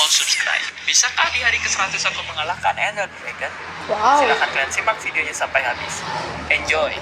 tombol subscribe. Bisakah di hari ke-100 aku mengalahkan Ender Dragon? Wow. Silahkan kalian simak videonya sampai habis. Enjoy!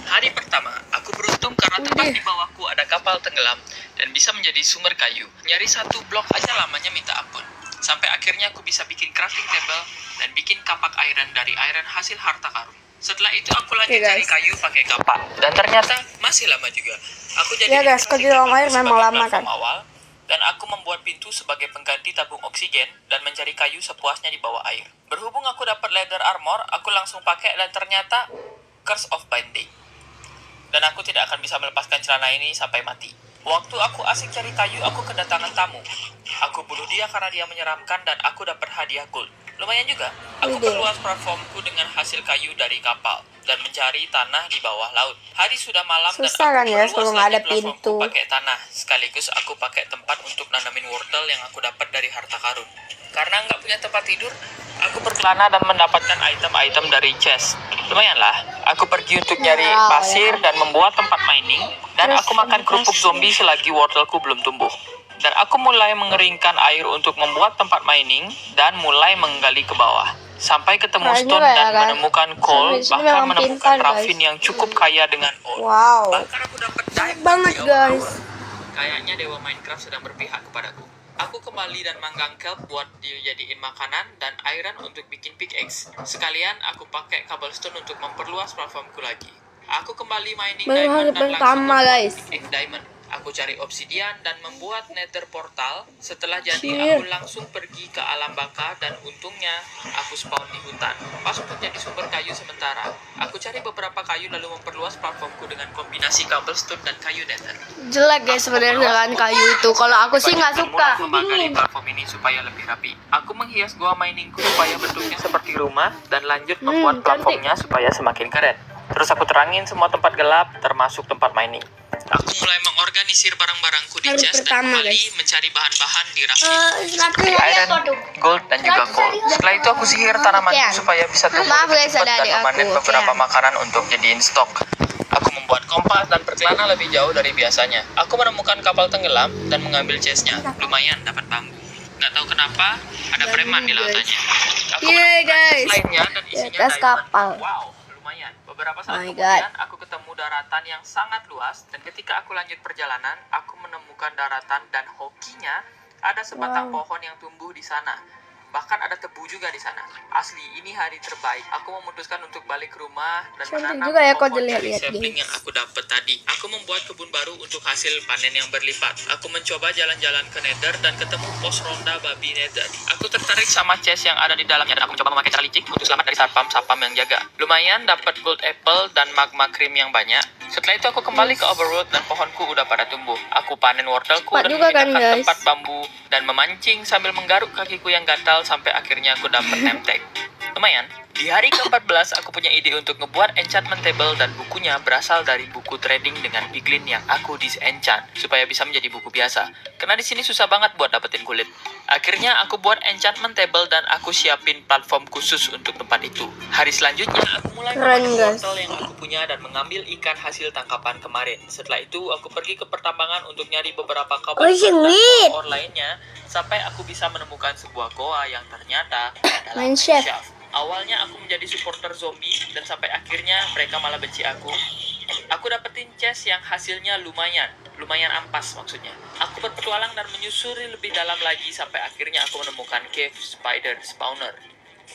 Hari pertama, aku beruntung karena tepat di bawahku ada kapal tenggelam dan bisa menjadi sumber kayu. Nyari satu blok aja lamanya minta ampun. Sampai akhirnya aku bisa bikin crafting table dan bikin kapak iron dari iron hasil harta karun. Setelah itu aku lanjut cari kayu pakai kapak dan ternyata masih lama juga. Aku jadi guys, kalau di dalam air memang lama kan. Awal, dan aku membuat pintu sebagai pengganti tabung oksigen dan mencari kayu sepuasnya di bawah air. Berhubung aku dapat leather armor, aku langsung pakai dan ternyata Curse of Binding. Dan aku tidak akan bisa melepaskan celana ini sampai mati. Waktu aku asik cari kayu, aku kedatangan tamu. Aku bunuh dia karena dia menyeramkan dan aku dapat hadiah gold. Lumayan juga. Aku perluas platformku dengan hasil kayu dari kapal dan mencari tanah di bawah laut. Hari sudah malam susah dan aku kan ya perluas kalau nggak ada lagi platformku pintu. pakai tanah. Sekaligus aku pakai tempat untuk nanamin wortel yang aku dapat dari harta karun. Karena nggak punya tempat tidur, aku berkelana dan mendapatkan item-item dari chest. Lumayanlah, aku pergi untuk nyari pasir dan membuat tempat mining. Dan aku makan kerupuk zombie selagi wortelku belum tumbuh. Dan aku mulai mengeringkan air untuk membuat tempat mining dan mulai menggali ke bawah. Sampai ketemu stone dan menemukan coal, bahkan menemukan Raffin yang cukup kaya dengan ore. Wow. Bahkan aku dapat diamond Banget, di guys. Overpower. Kayaknya dewa Minecraft sedang berpihak kepadaku. Aku kembali dan manggang kelp buat dijadiin makanan dan iron untuk bikin pickaxe. Sekalian aku pakai cobblestone untuk memperluas platformku lagi. Aku kembali mining diamond dan langsung membuat pickaxe diamond. Aku cari obsidian dan membuat nether portal. Setelah jadi, aku langsung pergi ke alam baka dan untungnya aku spawn di hutan. Pas untuk jadi sumber kayu sementara. Aku cari beberapa kayu lalu memperluas platformku dengan kombinasi cobblestone dan kayu nether. Jelek guys sebenarnya dengan kayu itu. Kalau aku sih nggak suka. Membagari platform ini supaya lebih rapi. Aku menghias gua miningku supaya bentuknya seperti rumah dan lanjut membuat platformnya supaya semakin keren. Terus aku terangin semua tempat gelap termasuk tempat mining. Aku mulai mengorganisir barang-barangku di chest dan kembali mencari bahan-bahan di rafting seperti iron, gold, dan juga coal. Setelah itu aku sihir tanamanku supaya bisa tumbuh lebih cepat dan memanen beberapa makanan untuk jadiin stok. Aku membuat kompas dan berkelana lebih jauh dari biasanya. Aku menemukan kapal tenggelam dan mengambil chestnya. Lumayan dapat bambu. Nggak tahu kenapa ada preman di lautannya. Aku guys. lainnya dan isinya Atas kapal. Wow, lumayan. Beberapa saat Oh my kemudian God. aku ketemu daratan yang sangat luas dan ketika aku lanjut perjalanan, aku menemukan daratan dan hokinya ada sebatang pohon yang tumbuh di sana. Bahkan ada tebu juga di sana. Asli, ini hari terbaik. Aku memutuskan untuk balik ke rumah dan menanam juga ya, pohon kalau dari dilihat-lihat, sapling guys. yang aku dapat tadi. Aku membuat kebun baru untuk hasil panen yang berlipat. Aku mencoba jalan-jalan ke Nether dan ketemu pos ronda babi Nether. Aku tertarik sama chest yang ada di dalamnya dan aku mencoba memakai cara licik untuk selamat dari satpam-satpam yang jaga. Lumayan dapat gold apple dan magma cream yang banyak. Setelah itu aku kembali ke Overworld dan pohonku udah pada tumbuh. Aku panen wortelku dan memindahkan tempat bambu dan memancing sambil menggaruk kakiku yang gatal sampai akhirnya aku dapat name tag. Lumayan. Di hari ke-14 aku punya ide untuk ngebuat enchantment table dan bukunya berasal dari buku trading dengan piglin yang aku disenchant supaya bisa menjadi buku biasa. Karena di sini susah banget buat dapetin kulit. Akhirnya aku buat enchantment table dan aku siapin platform khusus untuk tempat itu. Hari selanjutnya aku mulai memakai wortel yang aku punya dan mengambil ikan hasil tangkapan kemarin. Setelah itu aku pergi ke pertambangan untuk nyari beberapa kabel dan ore lainnya sampai aku bisa menemukan sebuah goa yang ternyata adalah mineshaft. Awalnya aku menjadi supporter zombie dan sampai akhirnya mereka malah benci aku. Aku dapetin chest yang hasilnya lumayan ampas maksudnya. Aku berpetualang dan menyusuri lebih dalam lagi sampai akhirnya aku menemukan cave spider spawner.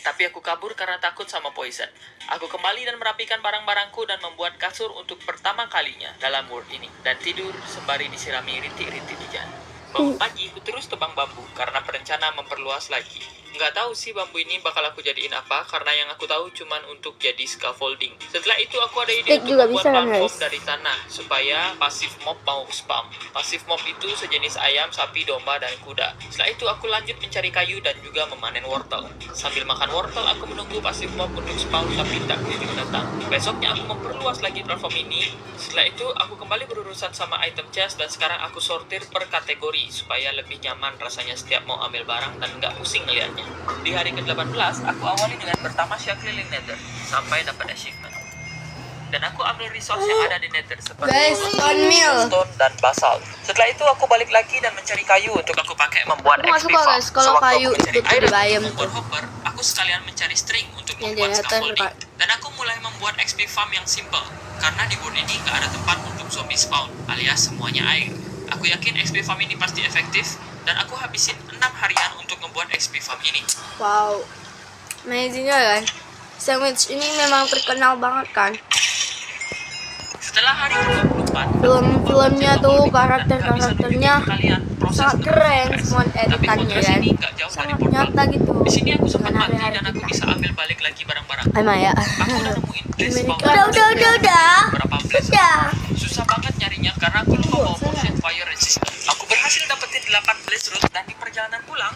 Tapi aku kabur karena takut sama poison. Aku kembali dan merapikan barang-barangku dan membuat kasur untuk pertama kalinya dalam world ini. Dan tidur sembari disirami rintik-rintik hujan. Bangun pagi, aku terus tebang bambu karena berencana memperluas lagi. Nggak tahu sih bambu ini bakal aku jadiin apa, karena yang aku tahu cuman untuk jadi scaffolding. Setelah itu aku ada ide untuk membuat platform dari tanah, supaya pasif mob mau spam. Pasif mob itu sejenis ayam, sapi, domba, dan kuda. Setelah itu aku lanjut mencari kayu dan juga memanen wortel. Sambil makan wortel, aku menunggu pasif mob untuk spawn tapi tak kunjung datang. Besoknya aku memperluas lagi platform ini. Setelah itu aku kembali berurusan sama item chest dan sekarang aku sortir per kategori supaya lebih nyaman rasanya setiap mau ambil barang dan nggak pusing ngeliatnya. Di hari ke-18, aku awali dengan bertamasya keliling Nether sampai dapat achievement. dan aku ambil resource yang ada di nether seperti Guys, bone meal. stone dan basalt. Setelah itu aku balik lagi dan mencari kayu untuk aku pakai membuat Aku nggak XP suka, farm. guys, kalau Sewaktu kayu aku mencari itu air di untuk bayam membuat tuh. hopper, aku sekalian mencari string untuk Yang membuat di atas, scaffolding. Pak. Dan aku mulai membuat XP farm yang simple karena di world ini nggak ada tempat untuk zombie spawn alias semuanya air. Aku yakin XP farm ini pasti efektif dan aku habisin 6 harian untuk membuat XP farm ini. Wow, amazing ya kan? Sandwich ini memang terkenal banget kan? Setelah hari ke-24, Film-filmnya tuh, karakter-karakternya sangat keren, semua Tapi editannya Fortress kan? ini nggak jauh dari Sangat portal. nyata gitu. Di sini aku sempat Dengan mati hari-hari dan aku kita. bisa ambil balik lagi barang-barang. Emang ya? Aku udah nemuin place spawn. Udah. Beberapa place. Susah banget nyarinya karena aku lupa bawa potion fire resistant. Aku berhasil dapetin 8 blaze root dan di perjalanan pulang.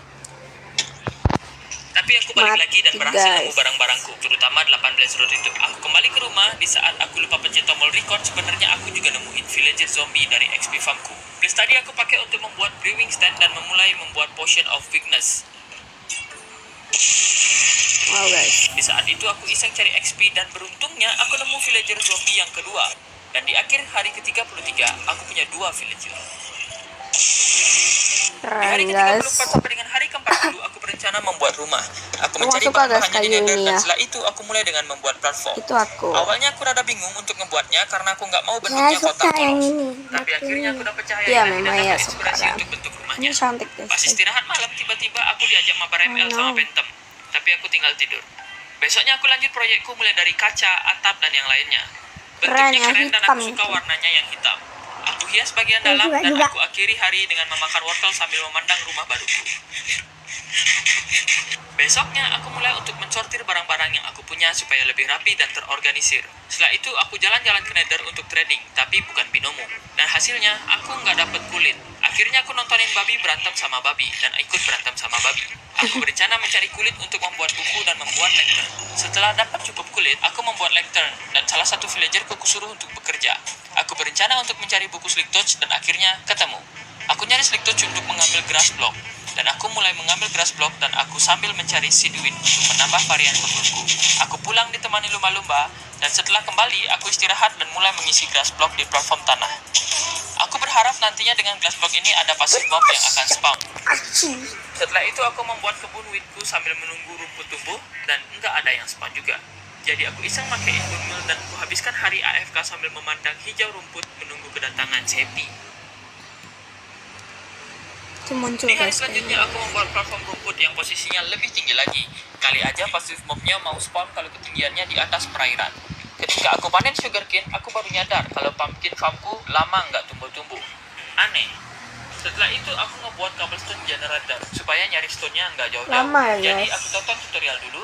Tapi aku balik Mati, lagi dan berhasil guys. nemu barang-barangku, terutama 8 blaze root itu. Aku kembali ke rumah di saat aku lupa pencet tombol record. Sebenarnya aku juga nemuin villager zombie dari XP farmku. Blaze tadi aku pakai untuk membuat brewing stand dan memulai membuat potion of weakness. Wow guys. Di saat itu aku iseng cari XP dan beruntungnya aku nemu villager zombie yang kedua. Dan di akhir hari ke-33 aku punya 2 villager. Di hari Keren ke-34 guys. sampai dengan hari ke-40 aku berencana membuat rumah. Aku Aku mencari suka, guys, bahan-bahannya di kayu nether ini dan ya. setelah itu aku mulai dengan membuat platform. Itu aku. Awalnya aku rada bingung untuk membuatnya karena aku nggak mau bentuknya kotak polos. Tapi akhirnya aku dapat cahaya Iya, ilahi dan memang ya, dapat inspirasi suka. untuk bentuk Ini rumahnya. cantik guys. Pas istirahat malam tiba-tiba aku diajak mabar ML sama Phantom. Tapi aku tinggal tidur. Besoknya aku lanjut proyekku mulai dari kaca, atap, dan yang lainnya. Bentuknya Keren ya, keren dan hitam aku suka itu. warnanya yang hitam. Aku hias bagian Saya dalam juga, dan juga. aku akhiri hari dengan memakan wortel sambil memandang rumah baruku. Besoknya aku mulai untuk mensortir barang-barang yang aku punya supaya lebih rapi dan terorganisir. Setelah itu aku jalan-jalan ke nether untuk trading, tapi bukan binomo. Dan hasilnya aku nggak dapet kulit. Akhirnya aku nontonin babi berantem sama babi dan ikut berantem sama babi. Aku berencana mencari kulit untuk membuat buku dan membuat lectern. Setelah dapat cukup kulit, aku membuat lectern dan salah satu villagerku kusuruh untuk bekerja. Aku berencana untuk mencari buku slick touch dan akhirnya ketemu. Aku nyari slick touch untuk mengambil grass block. Dan aku mulai mengambil grass block dan aku sambil mencari seedwit untuk menambah varian kebunku. Aku pulang ditemani lumba-lumba dan setelah kembali aku istirahat dan mulai mengisi grass block di platform tanah. Aku berharap nantinya dengan grass block ini ada passive mob yang akan spawn. Setelah itu aku membuat kebun wheatku sambil menunggu rumput tumbuh dan enggak ada yang spawn juga. Jadi aku iseng pakai inbone mill dan aku habiskan hari AFK sambil memandang hijau rumput menunggu kedatangan Cepi. Itu muncul Di hari guys. selanjutnya aku membuat platform rumput yang posisinya lebih tinggi lagi. Kali aja passive mobnya mau spawn kalau ketinggiannya di atas perairan. Ketika aku panen sugarcane, aku baru nyadar kalau pumpkin farmku lama nggak tumbuh-tumbuh. Aneh. Setelah itu aku ngebuat cobblestone generator supaya nyari stone-nya nggak jauh-jauh. Lama ya, Jadi guys. aku tonton tutorial dulu.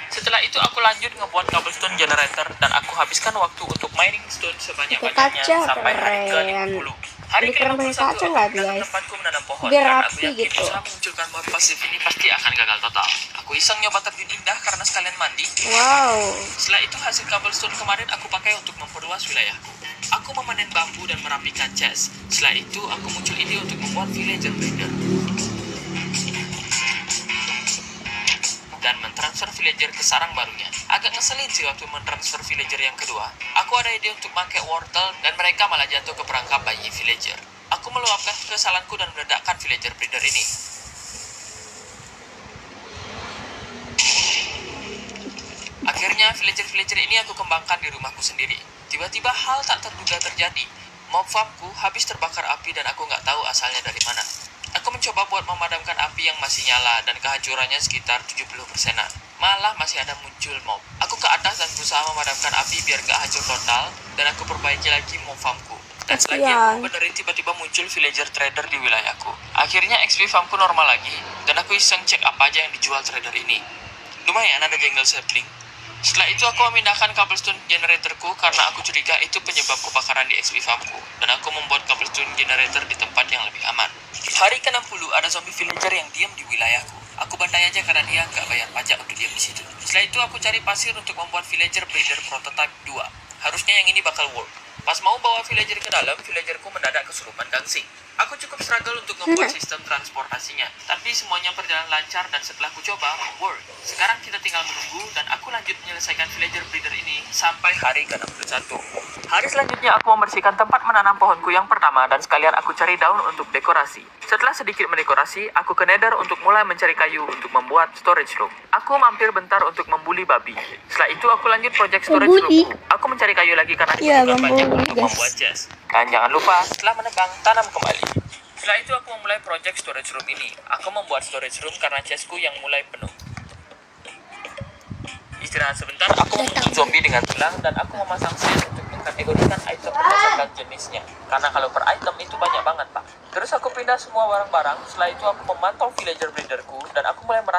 Setelah itu aku lanjut ngebuat cobblestone generator dan aku habiskan waktu untuk mining stone sebanyak-banyaknya Pakai kaca, sampai hari keren. ke-50. Hari Keren pakai ke-51 kaca aku nggak, mendatangi guys? tempatku menanam pohon Biar karena aku rapi yakin gitu. usaha mengunculkan mod pasif ini pasti akan gagal total. Aku iseng nyoba terjun indah karena sekalian mandi. Wow. Setelah itu hasil cobblestone kemarin aku pakai untuk memperluas wilayahku. Aku memanen bambu dan merapikan chest. Setelah itu aku muncul ide untuk membuat villager breeder dan mentransfer villager ke sarang barunya. Agak ngeselin sih waktu mentransfer villager yang kedua. Aku ada ide untuk pakai wortel dan mereka malah jatuh ke perangkap bayi villager. Aku meluapkan kesalahanku dan meledakkan villager breeder ini. Akhirnya villager-villager ini aku kembangkan di rumahku sendiri. Tiba-tiba hal tak terduga terjadi. Mob farmku habis terbakar api dan aku nggak tahu asalnya dari mana. Aku mencoba buat memadamkan api yang masih nyala dan kehancurannya sekitar 70%-an. Malah masih ada muncul mob. Aku ke atas dan berusaha memadamkan api biar gak hancur total dan aku perbaiki lagi mob farmku. Dan selagi aku benerin tiba-tiba muncul villager trader di wilayahku. Akhirnya XP farmku normal lagi dan aku iseng cek apa aja yang dijual trader ini. Lumayan ada jungle sapling. Setelah itu aku memindahkan cobblestone generatorku karena aku curiga itu penyebab kebakaran di XP farmku. Dan aku membuat cobblestone generator di tempat yang lebih aman. Hari ke-60 ada zombie villager yang diam di wilayahku. Aku bantai aja karena dia nggak bayar pajak untuk diam di situ. Setelah itu aku cari pasir untuk membuat villager breeder prototype 2. Harusnya yang ini bakal work. Pas mau bawa villager ke dalam, villagerku mendadak kesurupan gangsing. Aku cukup struggle untuk membuat sistem transportasinya, tapi semuanya berjalan lancar dan setelah aku coba, work. Sekarang kita tinggal menunggu dan aku lanjut menyelesaikan villager breeder ini sampai hari ke-61. Hari selanjutnya aku membersihkan tempat menanam pohonku yang pertama dan sekalian aku cari daun untuk dekorasi. Setelah sedikit mendekorasi, aku ke Nether untuk mulai mencari kayu untuk membuat storage room. Aku mampir bentar untuk membuli babi. Setelah itu aku lanjut project storage Membuli? roomku. Aku mencari kayu lagi karena Iya, diperlukan banyak membuli, untuk guys. membuat chest. Dan jangan lupa, setelah menebang, tanam kembali. Setelah itu aku memulai project storage room ini. Aku membuat storage room karena chestku yang mulai penuh. Istirahat sebentar, aku membentuk zombie dengan tulang dan aku memasang set untuk mengkategorikan item berdasarkan jenisnya. Karena kalau per item itu banyak banget, Pak. Terus aku pindah semua barang-barang, setelah itu aku memantau villager breederku dan aku mulai merasa